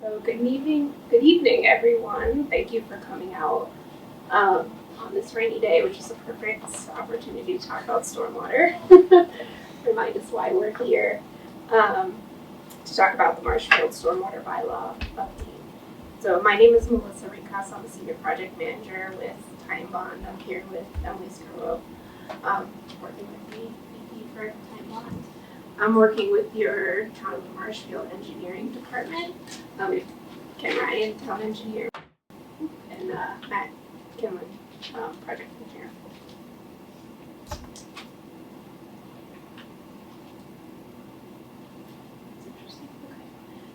So good evening, everyone. Thank you for coming out on this rainy day, which is a perfect opportunity to talk about stormwater. Remind us why we're here to talk about the Marshfield Stormwater Bylaw update. So my name is Melissa Ricas. I'm a senior project manager with Time Bond. I'm here with Emily Scarrow, working with me. Thank you for Time Bond. I'm working with your Town of Marshfield Engineering Department. We have Ken Ryan, Town Engineer, and Matt Kinlan, Project Engineer. That's interesting. Okay.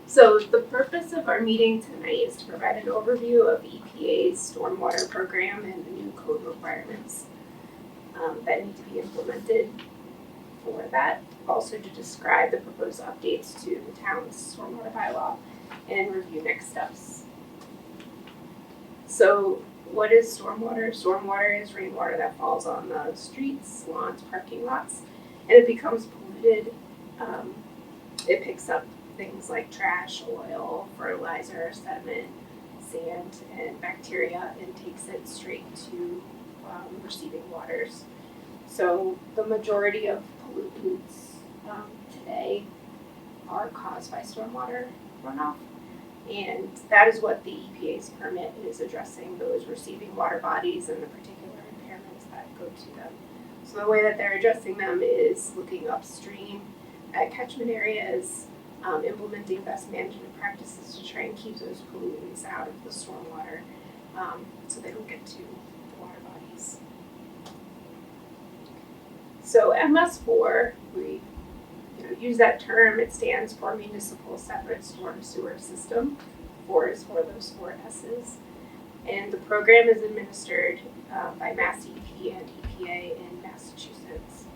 So the purpose of our meeting tonight is to provide an overview of EPA's stormwater program and the new code requirements that need to be implemented for that. Also to describe the proposed updates to the town's stormwater bylaw and review next steps. So what is stormwater? Stormwater is rainwater that falls on the streets, lawns, parking lots, and it becomes polluted. It picks up things like trash, oil, fertilizer, sediment, sand, and bacteria and takes it straight to receiving waters. So the majority of pollutants today are caused by stormwater runoff, and that is what the EPA's permit is addressing, those receiving water bodies and the particular impairments that go to them. So the way that they're addressing them is looking upstream at catchment areas, implementing best management practices to try and keep those pollutants out of the stormwater so they don't get to the water bodies. So MS4, we use that term. It stands for Municipal Separate Storm Sewer System. 4 is for those 4 S's. And the program is administered by Mass DEP and EPA in Massachusetts.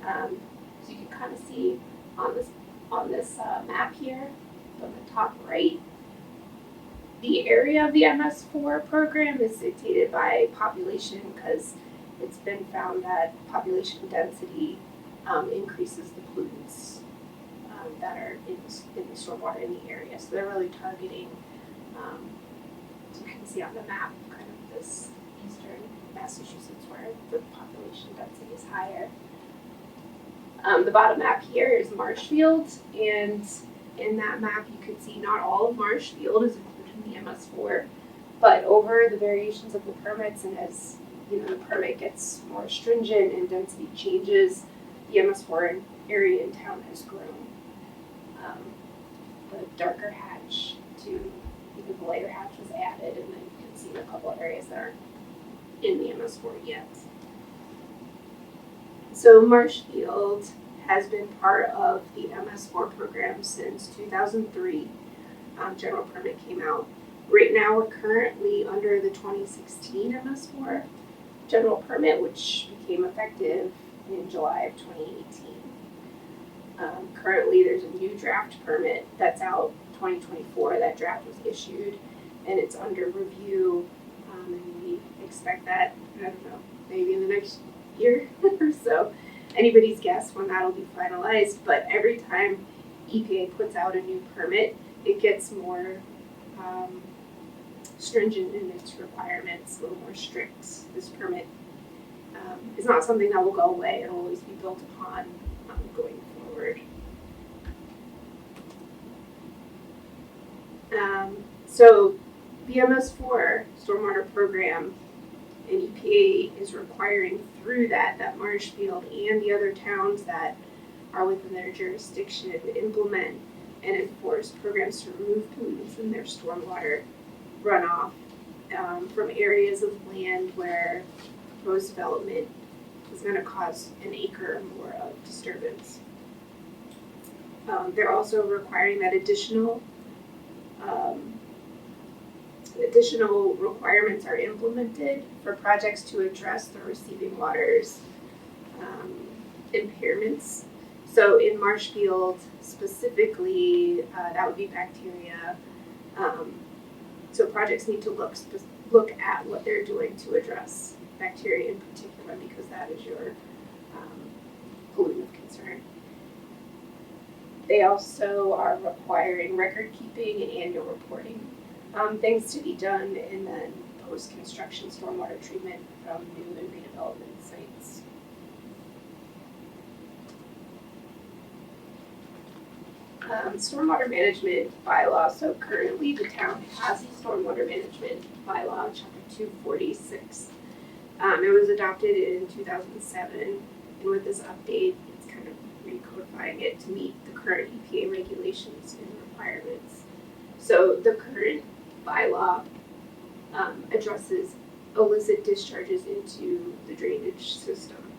So you can kind of see on this map here on the top right, the area of the MS4 program is dictated by population because it's been found that population density increases the pollutants that are in the stormwater in the area. So they're really targeting, as you can see on the map, kind of this eastern Massachusetts where the population density is higher. The bottom map here is Marshfield, and in that map you can see not all of Marshfield is included in the MS4, but over the variations of the permits and as the permit gets more stringent and density changes, the MS4 area in town has grown. The darker hatch to the lighter hatch was added, and then you can see a couple of areas that aren't in the MS4 yet. So Marshfield has been part of the MS4 program since 2003. General permit came out. Right now we're currently under the 2016 MS4 general permit, which became effective in July of 2018. Currently there's a new draft permit that's out 2024. That draft was issued and it's under review, and we expect that, I don't know, maybe in the next year or so. Anybody's guess when that'll be finalized, but every time EPA puts out a new permit, it gets more stringent in its requirements, a little more strict. This permit is not something that will go away. It'll always be built upon going forward. So the MS4 stormwater program and EPA is requiring through that Marshfield and the other towns that are within their jurisdiction to implement and enforce programs to remove pollutants in their stormwater runoff from areas of land where proposed development is going to cause an acre or more of disturbance. They're also requiring that additional requirements are implemented for projects to address the receiving water's impairments. So in Marshfield specifically, that would be bacteria. So projects need to look at what they're doing to address bacteria in particular, because that is your pollutant of concern. They also are requiring record keeping and annual reporting, things to be done, and then post-construction stormwater treatment from new and redevelopment sites. Stormwater management bylaw. So currently the town has a stormwater management bylaw, chapter 246. It was adopted in 2007, and with this update, it's kind of recodifying it to meet the current EPA regulations and requirements. So the current bylaw addresses illicit discharges into the drainage system.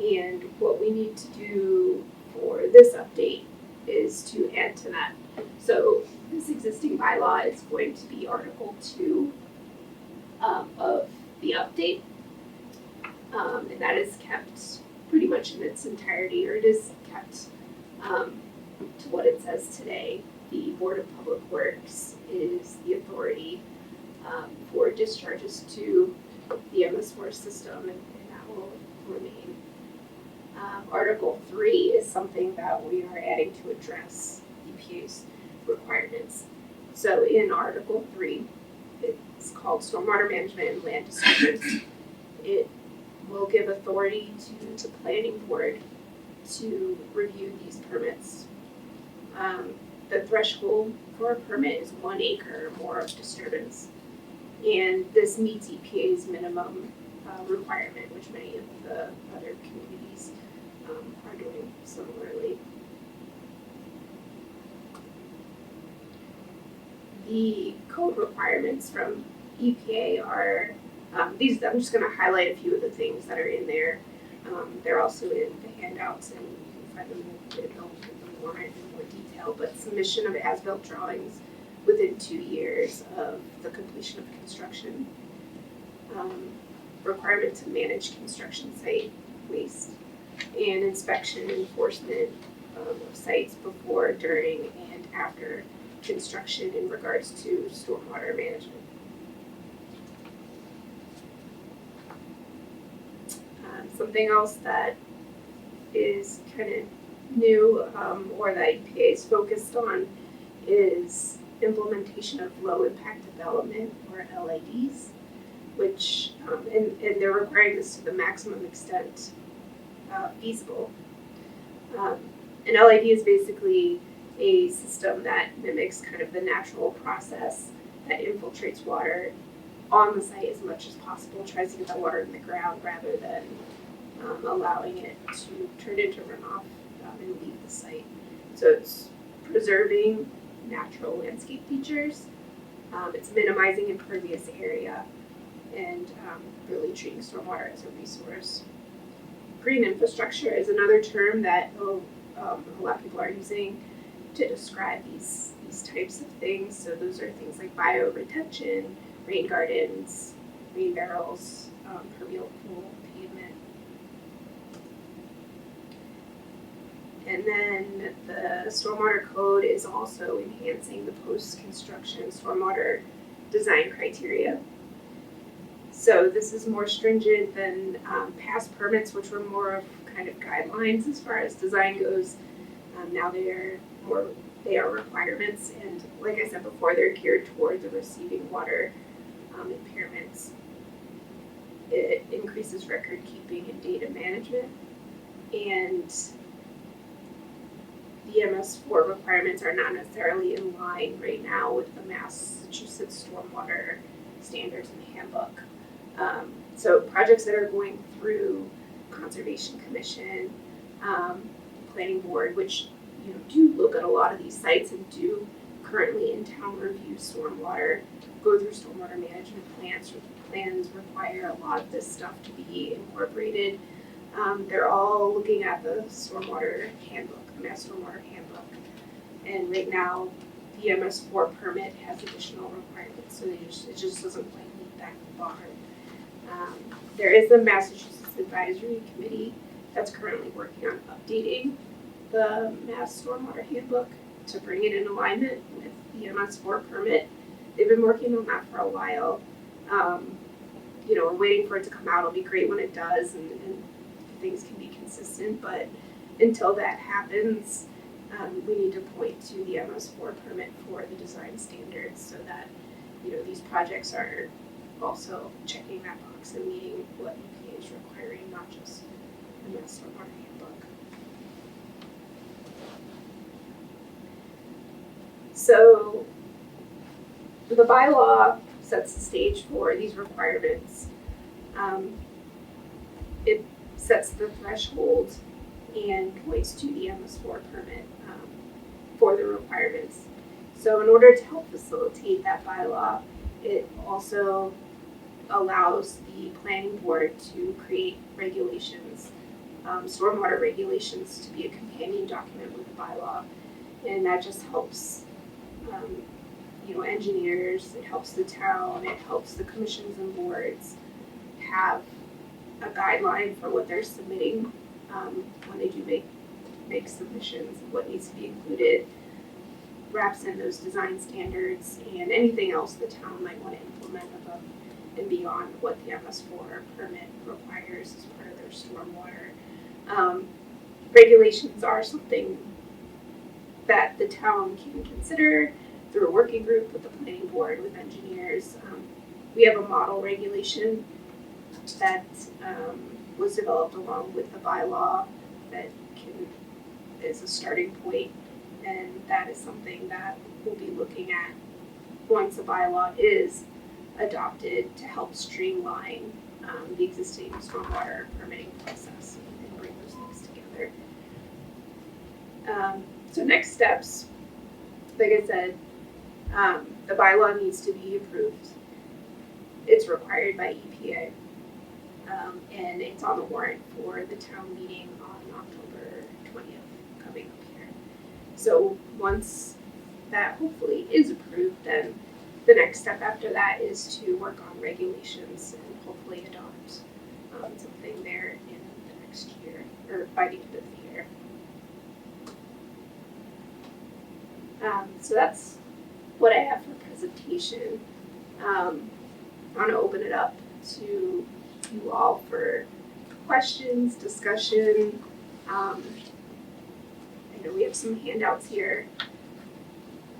And what we need to do for this update is to add to that. So this existing bylaw is going to be Article 2 of the update. And that is kept pretty much in its entirety, or it is kept to what it says today. The Board of Public Works is the authority for discharges to the MS4 system, and that will remain. Article 3 is something that we are adding to address EPA's requirements. So in Article 3, it's called Stormwater Management and Land Disturbance. It will give authority to the planning board to review these permits. The threshold for a permit is 1 acre or more of disturbance, and this meets EPA's minimum requirement, which many of the other communities are doing similarly. The code requirements from EPA are these. I'm just going to highlight a few of the things that are in there. They're also in the handouts, and you can find them in the warrant in more detail. But submission of as-built drawings within 2 years of the completion of construction. Requirement to manage construction site waste, and inspection and enforcement of sites before, during, and after construction in regards to stormwater management. Something else that is kind of new, or that EPA is focused on, is implementation of low impact development, or LIDs, which, and they're requiring this to the maximum extent feasible. An LID is basically a system that mimics kind of the natural process that infiltrates water on the site as much as possible, tries to get that water in the ground rather than allowing it to turn into runoff and leave the site. So it's preserving natural landscape features, it's minimizing impervious area, and really treating stormwater as a resource. Green infrastructure is another term that a lot of people are using to describe these types of things. So those are things like bioretention, rain gardens, rain barrels, permeable pavement. And then the stormwater code is also enhancing the post-construction stormwater design criteria. So this is more stringent than past permits, which were more of kind of guidelines as far as design goes. Now they are requirements, and like I said before, they're geared toward the receiving water impairments. It increases record keeping and data management, and the MS4 requirements are not necessarily in line right now with the Massachusetts Stormwater Standards and Handbook. So projects that are going through Conservation Commission, Planning Board, which do look at a lot of these sites and do currently in town review stormwater, go through stormwater management plans. Plans require a lot of this stuff to be incorporated. They're all looking at the stormwater handbook, the Mass Stormwater Handbook, and right now the MS4 permit has additional requirements, so it just doesn't quite meet that bar. There is a Massachusetts Advisory Committee that's currently working on updating the Mass Stormwater Handbook to bring it in alignment with the MS4 permit. They've been working on that for a while. We're waiting for it to come out. It'll be great when it does, and things can be consistent, but until that happens, we need to point to the MS4 permit for the design standards so that, these projects are also checking that box and meeting what EPA is requiring, not just the Stormwater handbook. So the bylaw sets the stage for these requirements. It sets the threshold and points to the MS4 permit for the requirements. So in order to help facilitate that bylaw, it also allows the planning board to create regulations, stormwater regulations, to be a companion document with the bylaw. And that just helps engineers, it helps the town, it helps the commissions and boards have a guideline for what they're submitting when they do make submissions, what needs to be included, wraps in those design standards and anything else the town might want to implement above and beyond what the MS4 permit requires as part of their stormwater. Regulations are something that the town can consider through a working group with the planning board, with engineers. We have a model regulation that was developed along with the bylaw that is a starting point, and that is something that we'll be looking at once a bylaw is adopted to help streamline the existing stormwater permitting process and bring those things together. So next steps, like I said, the bylaw needs to be approved. It's required by EPA, and it's on the warrant for the town meeting on October 20th coming up here. So once that hopefully is approved, then the next step after that is to work on regulations and hopefully adopt something there in the next year, or by the end of the year. So that's what I have for presentation. I want to open it up to you all for questions, discussion. I know we have some handouts here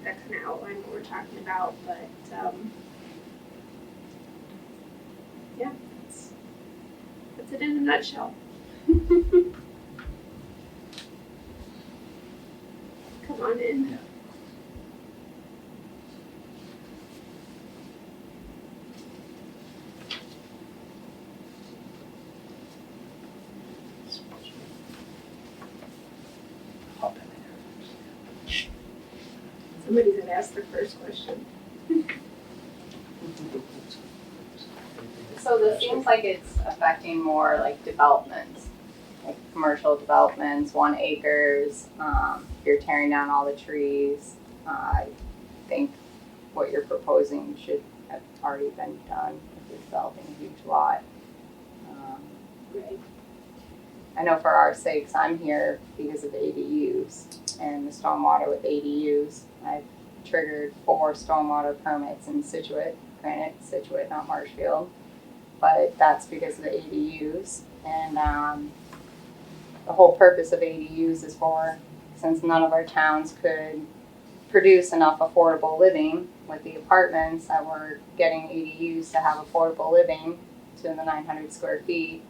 that kind of outline what we're talking about, but yeah, that's it in a nutshell. Come on in. Yeah. Hop in there. Somebody's gonna ask the first question. So this seems like it's affecting more like developments, like commercial developments, 1 acres. You're tearing down all the trees. I think what you're proposing should have already been done if you're developing a huge lot. Right. I know for our sakes, I'm here because of ADUs and the stormwater with ADUs. I've triggered 4 stormwater permits in Situate, granted Situate, not Marshfield, but that's because of the ADUs. And the whole purpose of ADUs is for, since none of our towns could produce enough affordable living with the apartments, that we're getting ADUs to have affordable living to the 900 square feet.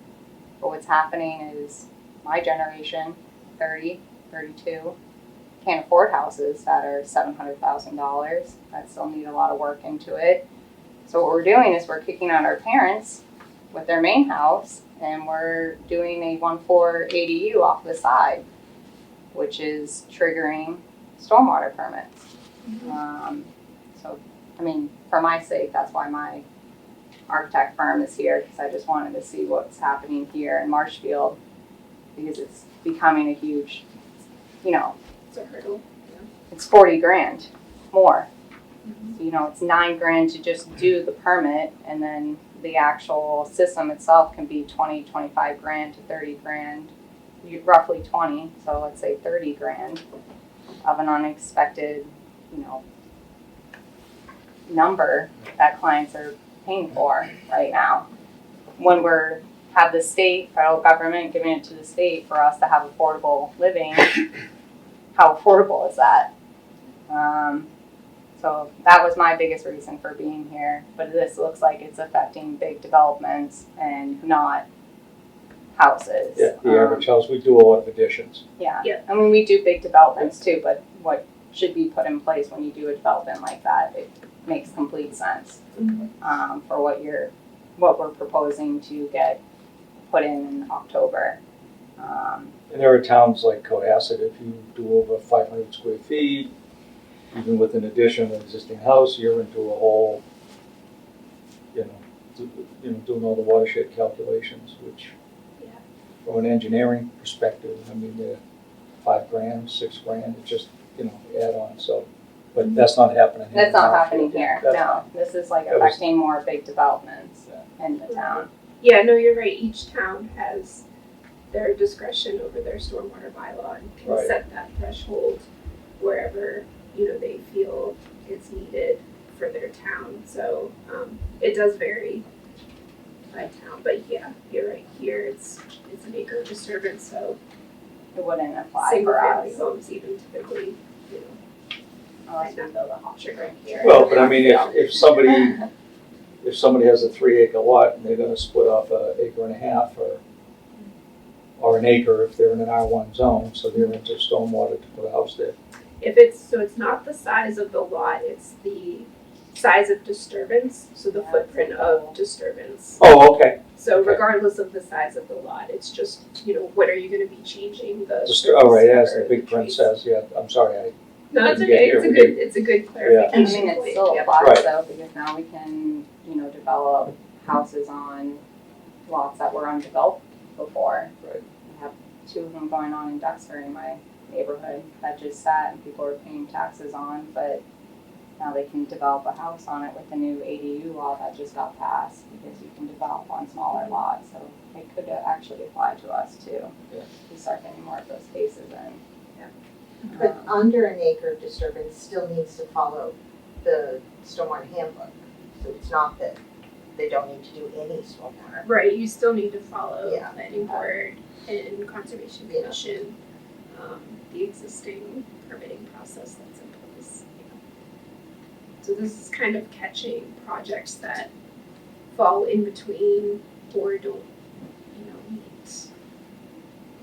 But what's happening is my generation, 30, 32, can't afford houses that are $700,000 that still need a lot of work into it. So what we're doing is we're kicking out our parents with their main house, and we're doing a 1-floor ADU off the side, which is triggering stormwater permits. Mm-hmm. So, I mean, for my sake, that's why my architect firm is here, because I just wanted to see what's happening here in Marshfield, because it's becoming a huge, It's a hurdle. it's 40 grand more. Mm-hmm. It's 9 grand to just do the permit, and then the actual system itself can be 20, 25 grand to 30 grand, roughly 20, so let's say 30 grand of an unexpected, number that clients are paying for right now. When have the state, federal government giving it to the state for us to have affordable living, how affordable is that? So that was my biggest reason for being here, but this looks like it's affecting big developments and not houses. Yeah, the average house, we do a lot of additions. Yeah. Yeah. I mean, we do big developments too, but what should be put in place when you do a development like that, it makes complete sense. For what we're proposing to get put in October. And there are towns like Cohasset, if you do over 500 square feet, even with an addition of an existing house, you're into a whole, doing all the watershed calculations, which, Yeah. from an engineering perspective, I mean, they're $5,000, $6,000, it's just, add on, so. But that's not happening here. That's not happening here, That's no. This is like That was- affecting more big developments in the town. Yeah, no, you're right. Each town has their discretion over their stormwater bylaw and can Right. set that threshold wherever, they feel it's needed for their town. So it does vary by town. But yeah, you're right. Here it's an acre of disturbance, so It wouldn't apply single for family us homes even typically, unless we build a home. sugar here. Well, but I mean, if somebody has a 3-acre lot and they're gonna split off an acre and a half or an acre if they're in an R1 zone, so they're into stormwater to put a house there. It's not the size of the lot, it's the size of disturbance, so the Yeah, footprint it's of disturbance. Oh, okay. So Okay. regardless of the size of the lot, it's just, what are you gonna be changing the? All right, as the or big print trees? says, yeah, I'm sorry, No, that's Yeah, okay, here it's a we good, it's a good I clarification mean, it point, still yep. applies Right. though, because now we can, develop houses on lots that were undeveloped before. Right. I have 2 of them going on in Duxbury in my neighborhood that just sat and people were paying taxes on, but now they can develop a house on it with the new ADU law that just got passed, because you can develop on smaller lots, so it could actually apply to us too. Yeah. We start getting more of those cases in. But under an acre of disturbance still needs to follow the stormwater handbook. So it's not that they don't need to do any stormwater. Right, you still need to follow Yeah. planning board and conservation Yeah. commission, the existing permitting process that's in place. So this is kind of catching projects that fall in between or don't, meet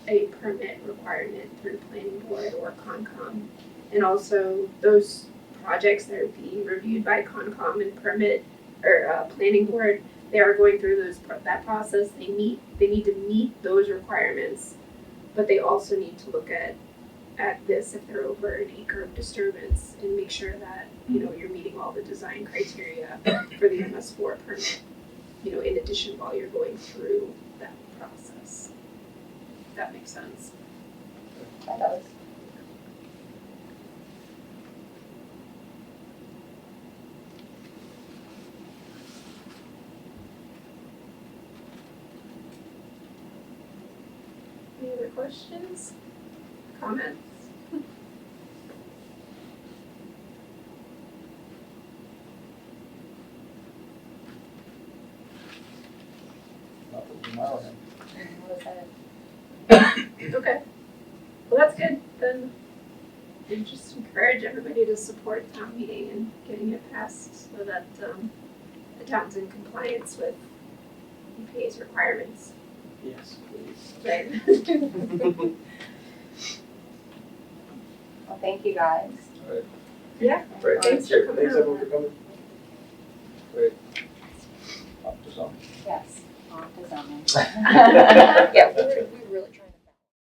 a permit requirement through planning board or Concom. And also those projects that are being reviewed by Concom and permit or planning board, they are going through that process. They need to meet those requirements, but they also need to look at this if they're over an acre of disturbance and make sure that you're meeting all the design criteria for the MS4 permit. In addition, while you're going through that process. If that makes sense. That does. Any other questions? Comments? Not from our end. What was that? Okay. Well, that's good. Then we just encourage everybody to support town meeting and getting it passed so that the town's in compliance with EPA's requirements. Yes, please. Right. Well, thank you guys. All right. Yeah. Great. Thanks for coming Thanks out. everyone for coming. Great. Up to some. Yes, on to zoning. Yeah,